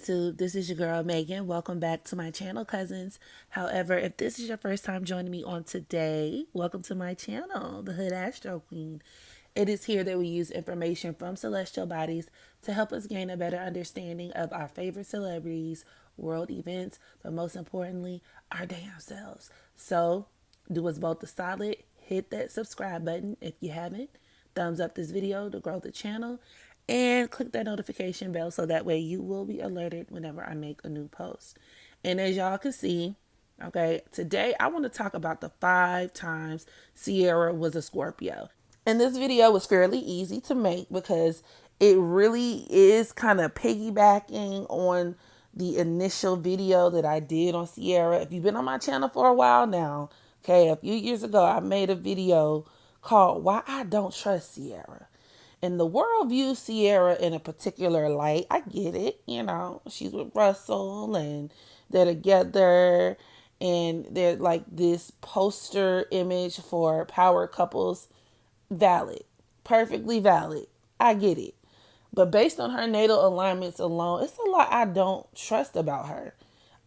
YouTube. This is your girl Megan. Welcome back to my channel, cousins. However, if this is your first time joining me on today, welcome to my channel, the Hood Astro Queen. It is here that we use information from celestial bodies to help us gain a better understanding of our favorite celebrities, world events, but most importantly, our damn selves. So, do us both a solid, hit that subscribe button if you haven't, thumbs up this video to grow the channel, and click that notification bell so that way you will be alerted whenever I make a new post. And as y'all can see, okay, today I want to talk about the 5 times Ciara was a Scorpio. And this video was fairly easy to make because it really is kind of piggybacking on the initial video that I did on Ciara. If you've been on my channel for a while now, okay, a few years ago, I made a video called Why I Don't Trust Ciara. And the world views Ciara in a particular light. I get it. You know, she's with Russell and they're together and they're like this poster image for power couples. Valid. Perfectly valid. I get it. But based on her natal alignments alone, it's a lot I don't trust about her.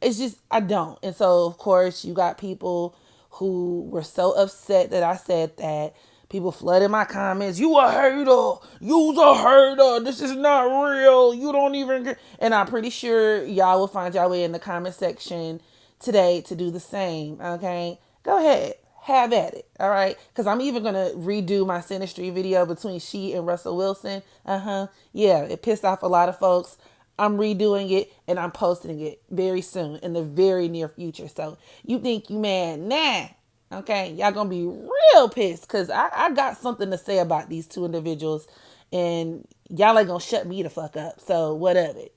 It's just, I don't. And so, of course, you got people who were so upset that I said that. People flooded my comments. You a hater. You's a hater. This is not real. You don't even. And I'm pretty sure y'all will find y'all way in the comment section today to do the same. Okay, go ahead, have at it. All right, because I'm even gonna redo my Sinistry video between she and Russell Wilson. Yeah, it pissed off a lot of folks. I'm redoing it and I'm posting it very soon in the very near future. So you think you mad? Nah. Okay, y'all gonna be real pissed because I got something to say about these two individuals and y'all ain't gonna shut me the fuck up. So what of it?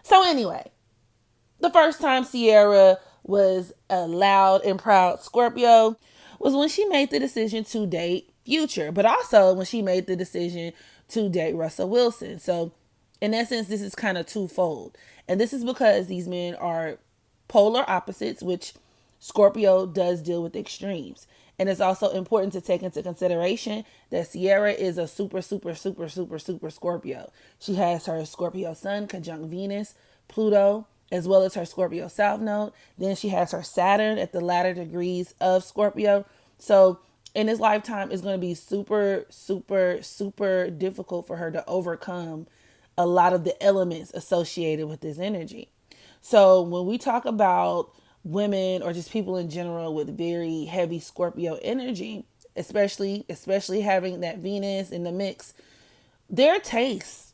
So anyway, the first time Ciara was a loud and proud Scorpio was when she made the decision to date Future, but also when she made the decision to date Russell Wilson. So in essence, this is kind of twofold. And this is because these men are polar opposites, which Scorpio does deal with extremes. And it's also important to take into consideration that Ciara is a super Scorpio. She has her Scorpio Sun conjunct Venus, Pluto, as well as her Scorpio South Node. Then she has her Saturn at the latter degrees of Scorpio. So in this lifetime, it's going to be super difficult for her to overcome a lot of the elements associated with this energy. So when we talk about women or just people in general with very heavy Scorpio energy, especially having that Venus in the mix, their tastes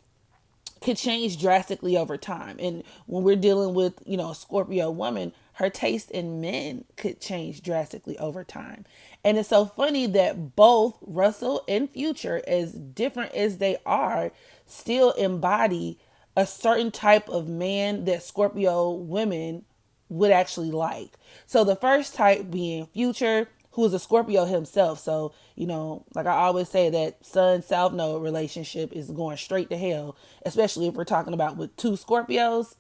could change drastically over time. And when we're dealing with, a Scorpio woman, her taste in men could change drastically over time. And it's so funny that both Russell and Future, as different as they are, still embody a certain type of man that Scorpio women would actually like. So the first type being Future, who is a Scorpio himself. So, like I always say, that Sun South Node relationship is going straight to hell, especially if we're talking about with two Scorpios.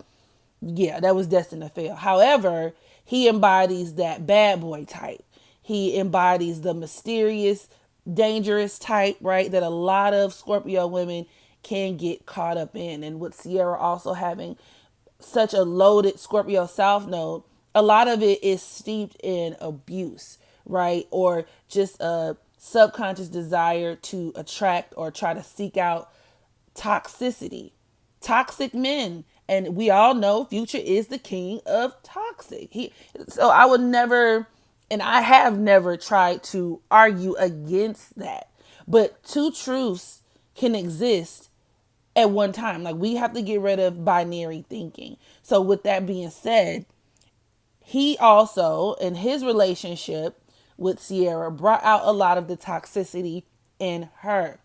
Yeah, that was destined to fail. However, he embodies that bad boy type. He embodies the mysterious, dangerous type, right? That a lot of Scorpio women can get caught up in. And with Ciara also having such a loaded Scorpio South Node, a lot of it is steeped in abuse, right? Or just a subconscious desire to attract or try to seek out toxicity, toxic men. And we all know Future is the king of toxic. So I would never, and I have never tried to argue against that. But two truths can exist at one time. Like, we have to get rid of binary thinking. So with that being said, he also, in his relationship with Ciara, brought out a lot of the toxicity in her.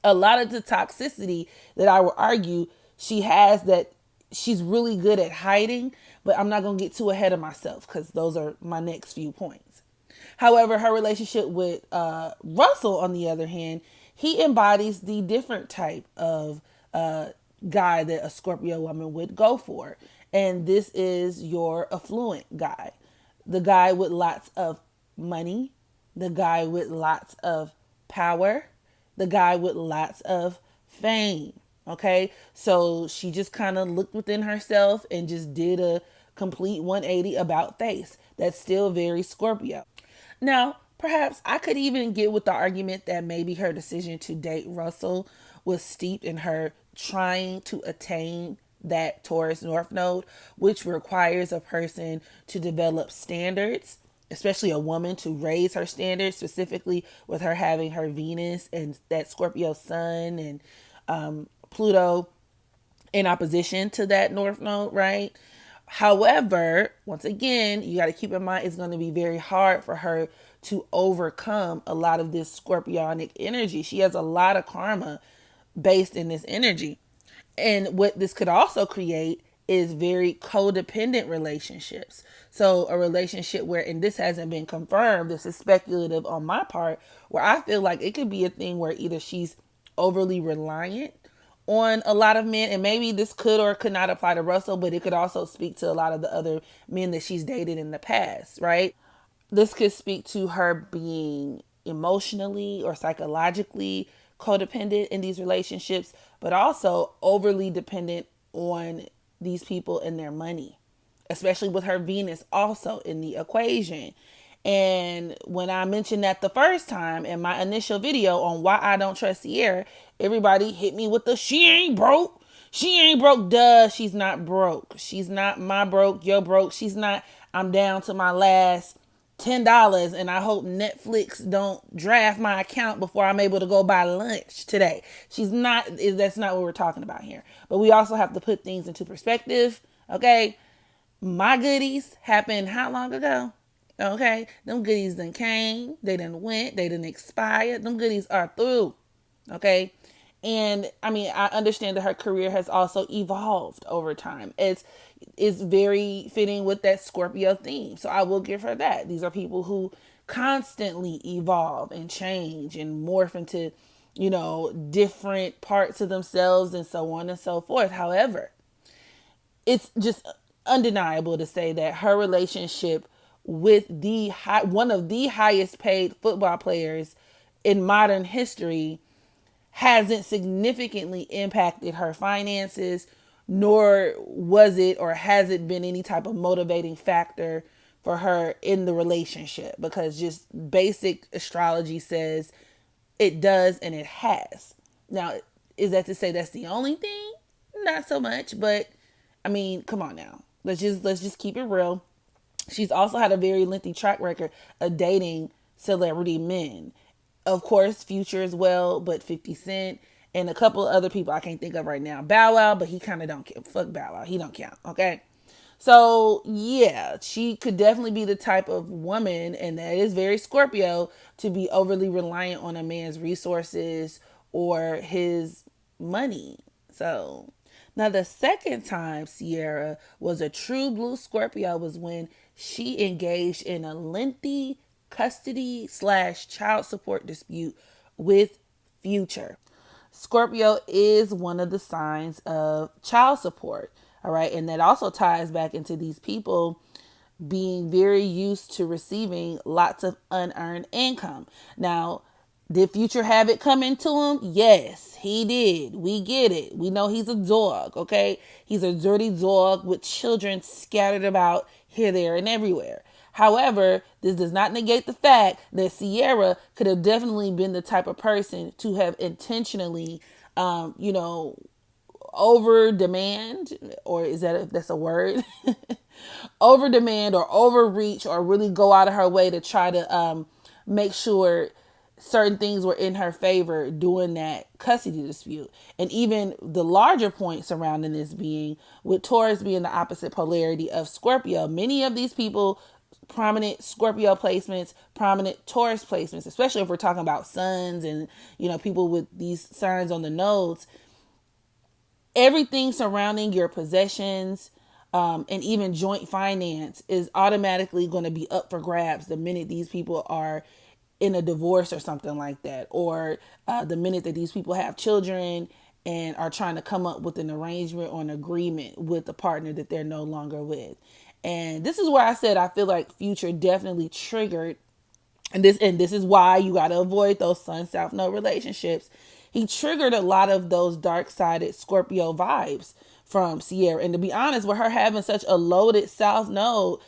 A lot of the toxicity that I would argue she has that she's really good at hiding, but I'm not going to get too ahead of myself because those are my next few points. However, her relationship with Russell, on the other hand, he embodies the different type of guy that a Scorpio woman would go for. And this is your affluent guy, the guy with lots of money, the guy with lots of power, the guy with lots of fame. Okay. So she just kind of looked within herself and just did a complete 180 about face. That's still very Scorpio. Now, perhaps I could even get with the argument that maybe her decision to date Russell was steeped in her trying to attain that Taurus North Node, which requires a person to develop standards, especially a woman to raise her standards, specifically with her having her Venus and that Scorpio sun and Pluto in opposition to that North Node, right? However, once again, you got to keep in mind it's going to be very hard for her to overcome a lot of this scorpionic energy. She has a lot of karma based in this energy. And what this could also create is very codependent relationships. So a relationship where, and this hasn't been confirmed, this is speculative on my part, where I feel like it could be a thing where either she's overly reliant on a lot of men, and maybe this could or could not apply to Russell, but it could also speak to a lot of the other men that she's dated in the past, right? This could speak to her being emotionally or psychologically codependent in these relationships, but also overly dependent on these people and their money, especially with her Venus also in the equation. And when I mentioned that the first time in my initial video on why I don't trust Ciara, everybody hit me with the she ain't broke. She ain't broke. Duh, she's not broke. She's not my broke, your broke. She's not, I'm down to my last $10 and I hope Netflix don't draft my account before I'm able to go buy lunch today. She's not, that's not what we're talking about here. But we also have to put things into perspective. Okay. My goodies happened how long ago? Okay. Them goodies done came, they done went, they done expired. Them goodies are through. Okay. And I mean, I understand that her career has also evolved over time. It's very fitting with that Scorpio theme. So I will give her that. These are people who constantly evolve and change and morph into, different parts of themselves and so on and so forth. However, it's just undeniable to say that her relationship with one of the highest paid football players in modern history hasn't significantly impacted her finances, nor was it or has it been any type of motivating factor for her in the relationship, because just basic astrology says it does and it has. Now, is that to say that's the only thing? Not so much, but I mean, come on now. Let's just keep it real. She's also had a very lengthy track record of dating celebrity men. Of course, Future as well, but 50 Cent and a couple of other people I can't think of right now. Bow Wow, but he kind of don't count. Fuck Bow Wow. He don't count. Okay. So, yeah, she could definitely be the type of woman, and that is very Scorpio, to be overly reliant on a man's resources or his money. So, now the second time Ciara was a true blue Scorpio was when she engaged in a lengthy custody slash child support dispute with Future. Scorpio is one of the signs of child support. All right. And that also ties back into these people being very used to receiving lots of unearned income. Now, did Future have it coming to him? Yes, he did. We get it. We know he's a dog, okay? He's a dirty dog with children scattered about here, there, and everywhere. However, this does not negate the fact that Ciara could have definitely been the type of person to have intentionally, over demand, or is that if that's a word? Over demand or overreach, or really go out of her way to try to make sure certain things were in her favor during that custody dispute. And even the larger point surrounding this being, with Taurus being the opposite polarity of Scorpio, many of these people, prominent Scorpio placements, prominent Taurus placements, especially if we're talking about suns and people with these signs on the nodes, everything surrounding your possessions, and even joint finance is automatically going to be up for grabs the minute these people are in a divorce or something like that, or the minute that these people have children and are trying to come up with an arrangement or an agreement with the partner that they're no longer with. And this is where I said I feel like Future definitely triggered, and this is why you got to avoid those sun south node relationships. he triggered a lot of those dark-sided Scorpio vibes from Ciara. And to be honest, with her having such a loaded South Node,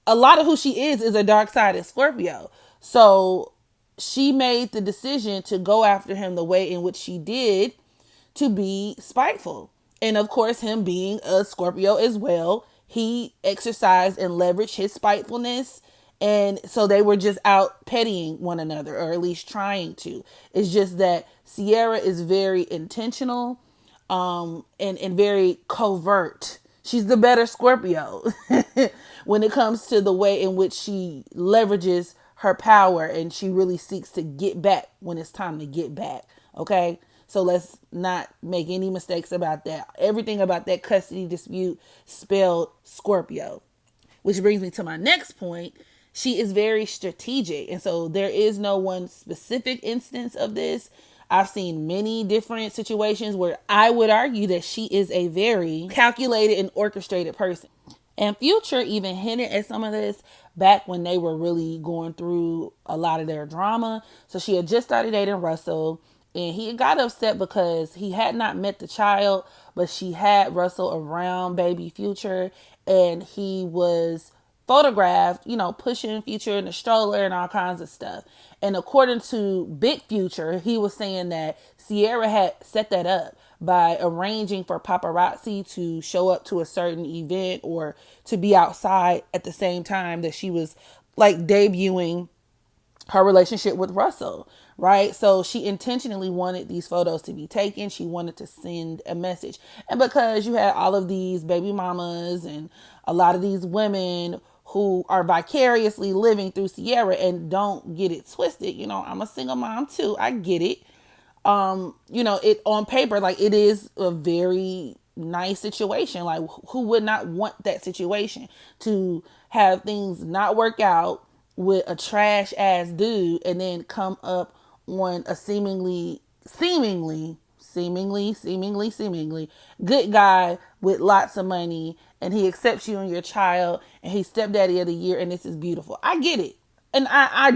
a lot of who she is a dark-sided Scorpio. So she made the decision to go after him the way in which she did, to be spiteful. And of course, him being a Scorpio as well, he exercised and leveraged his spitefulness. And so they were just out pettying one another, or at least trying to. It's just that Ciara is very intentional, and very covert. She's the better Scorpio when it comes to the way in which she leverages her power, and she really seeks to get back when it's time to get back. Okay. So let's not make any mistakes about that. Everything about that custody dispute spelled Scorpio. Which brings me to my next point. She is very strategic. And so there is no one specific instance of this. I've seen many different situations where I would argue that she is a very calculated and orchestrated person. And Future even hinted at some of this back when they were really going through a lot of their drama. So she had just started dating Russell, and he got upset because he had not met the child, but she had Russell around baby Future, and he was photographed, pushing Future in the stroller and all kinds of stuff. And according to Big Future, he was saying that Ciara had set that up by arranging for paparazzi to show up to a certain event, or to be outside at the same time that she was like debuting her relationship with Russell, right? So she intentionally wanted these photos to be taken. She wanted to send a message. And because you had all of these baby mamas and a lot of these women who are vicariously living through Ciara, and don't get it twisted, I'm a single mom too. I get it. It on paper, like, it is a very nice situation. Like, who would not want that situation, to have things not work out with a trash ass dude, and then come up on a seemingly good guy with lots of money, and he accepts you and your child, and he's stepdaddy of the year, and this is beautiful. I get it. And I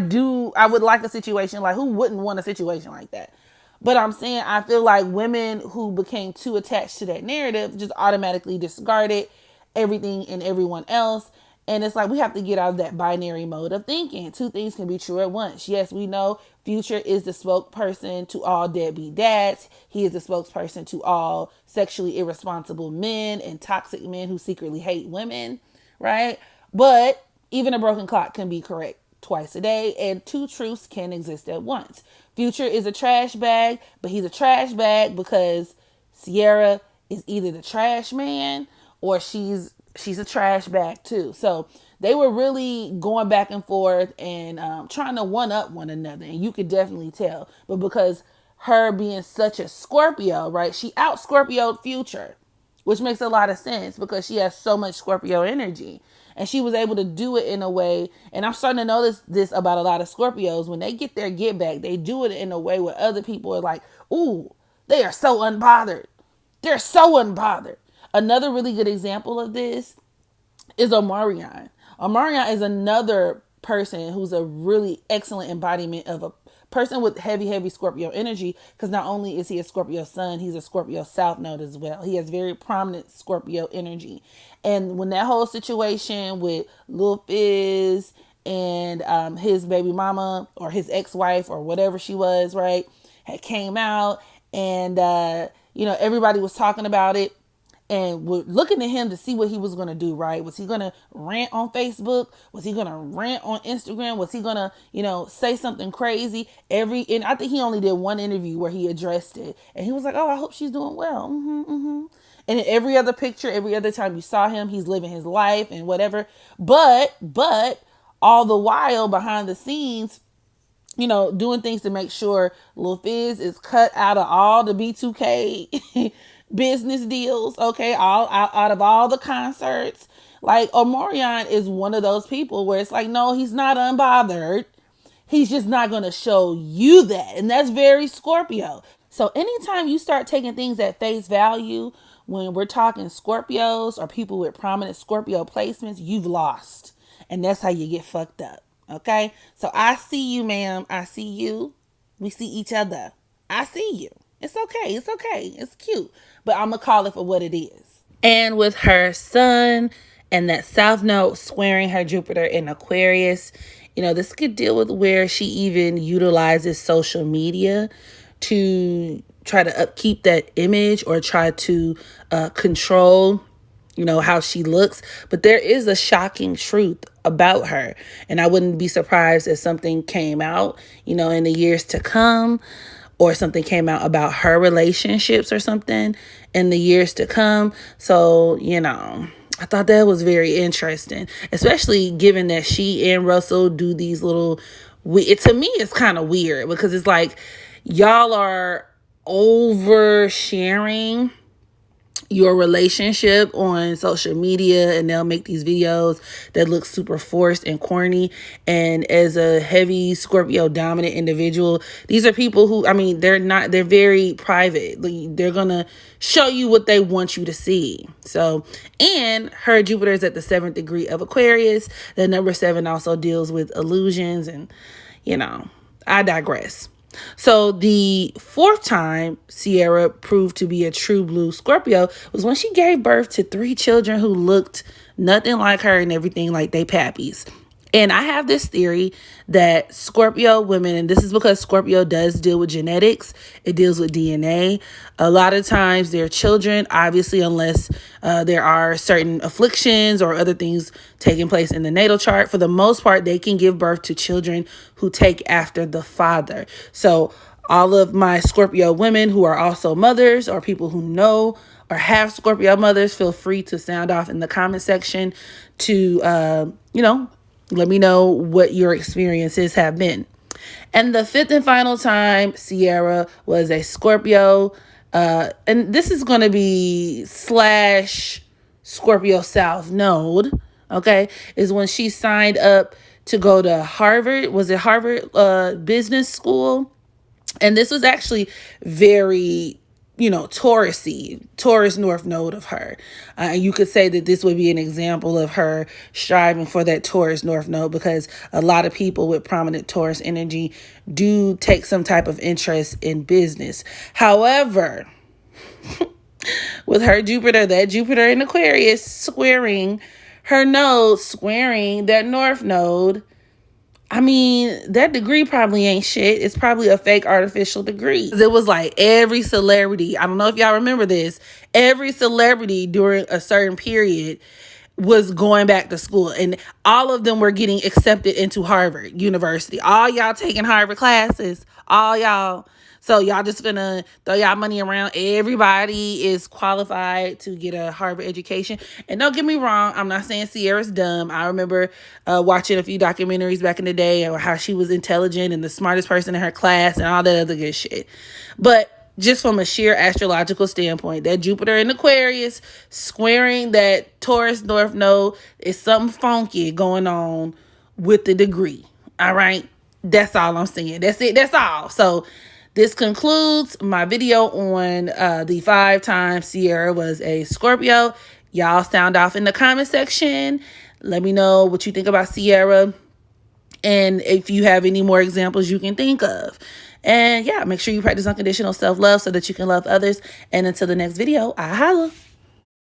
would like a situation like, who wouldn't want a situation like that? But I'm saying, I feel like women who became too attached to that narrative just automatically discarded everything and everyone else. And it's like, we have to get out of that binary mode of thinking. Two things can be true at once. Yes, we know Future is the spokesperson to all deadbeat dads. He is the spokesperson to all sexually irresponsible men and toxic men who secretly hate women, right? But even a broken clock can be correct twice a day, and two truths can exist at once. Future is a trash bag, but he's a trash bag because Ciara is either the trash man, or she's a trash bag too. So they were really going back and forth, and trying to one up one another, and you could definitely tell. But because her being such a Scorpio, right, she out Scorpioed Future, which makes a lot of sense because she has so much Scorpio energy. And she was able to do it in a way, and I'm starting to notice this about a lot of Scorpios. When they get their get back, they do it in a way where other people are like, ooh, they are so unbothered. They're so unbothered. Another really good example of this is Omarion. Omarion is another person who's a really excellent embodiment of a person with heavy Scorpio energy, because not only is he a Scorpio sun, he's a Scorpio south node as well. He has very prominent Scorpio energy. And when that whole situation with Lil Fizz and his baby mama, or his ex-wife, or whatever she was, right, had came out, and everybody was talking about it, and we're looking at him to see what he was going to do, right? Was he going to rant on Facebook? Was he going to rant on Instagram? Was he going to, say something crazy? And I think he only did one interview where he addressed it. And he was like, oh, I hope she's doing well. And in every other picture, every other time you saw him, he's living his life and whatever. But all the while behind the scenes, doing things to make sure Lil Fizz is cut out of all the B2K business deals, okay, all out of all the concerts. Like, Omarion is one of those people where it's like, no, he's not unbothered. He's just not going to show you that. And that's very Scorpio. So anytime you start taking things at face value, when we're talking Scorpios or people with prominent Scorpio placements, you've lost. And that's how you get fucked up. Okay? So I see you, ma'am. I see you. We see each other. I see you. It's okay. It's okay. It's cute. But I'm going to call it for what it is. And with her sun and that South Node squaring her Jupiter in Aquarius, this could deal with where she even utilizes social media to try to upkeep that image or try to control, how she looks. But there is a shocking truth about her. And I wouldn't be surprised if something came out, in the years to come, or something came out about her relationships or something in the years to come. So, I thought that was very interesting, especially given that she and Russell do these little, to me, it's kind of weird because it's like y'all are oversharing your relationship on social media, and they'll make these videos that look super forced and corny. And as a heavy Scorpio dominant individual, these are people who, they're very private. They're gonna show you what they want you to see. So, and her Jupiter is at the 7th degree of Aquarius. The number 7 also deals with illusions, and I digress. So the 4th time Ciara proved to be a true blue Scorpio was when she gave birth to 3 children who looked nothing like her and everything like they pappies. And I have this theory that Scorpio women, and this is because Scorpio does deal with genetics, it deals with DNA. A lot of times their children, obviously, unless there are certain afflictions or other things taking place in the natal chart, for the most part, they can give birth to children who take after the father. So all of my Scorpio women who are also mothers, or people who know or have Scorpio mothers, feel free to sound off in the comment section to, let me know what your experiences have been. And the 5th and final time Ciara was a Scorpio, and this is going to be / Scorpio South Node, okay, is when she signed up to go to Harvard. Was it Harvard Business School? And this was actually very Taurus North Node of her. You could say that this would be an example of her striving for that Taurus North Node, because a lot of people with prominent Taurus energy do take some type of interest in business. However, with her Jupiter, that Jupiter in Aquarius squaring her node, squaring that North Node, that degree probably ain't shit. It's probably a fake artificial degree. It was like every celebrity, I don't know if y'all remember this, every celebrity during a certain period was going back to school, and all of them were getting accepted into Harvard University. All y'all taking Harvard classes, all y'all. So y'all just finna throw y'all money around. Everybody is qualified to get a Harvard education. And don't get me wrong, I'm not saying Ciara's dumb. I remember watching a few documentaries back in the day on how she was intelligent and the smartest person in her class and all that other good shit. But just from a sheer astrological standpoint, that Jupiter in Aquarius squaring that Taurus North Node is something funky going on with the degree. All right? That's all I'm saying. That's it. That's all. So this concludes my video on the 5 times Ciara was a Scorpio. Y'all sound off in the comment section. Let me know what you think about Ciara, and if you have any more examples you can think of. And yeah, make sure you practice unconditional self-love so that you can love others. And until the next video, I holla.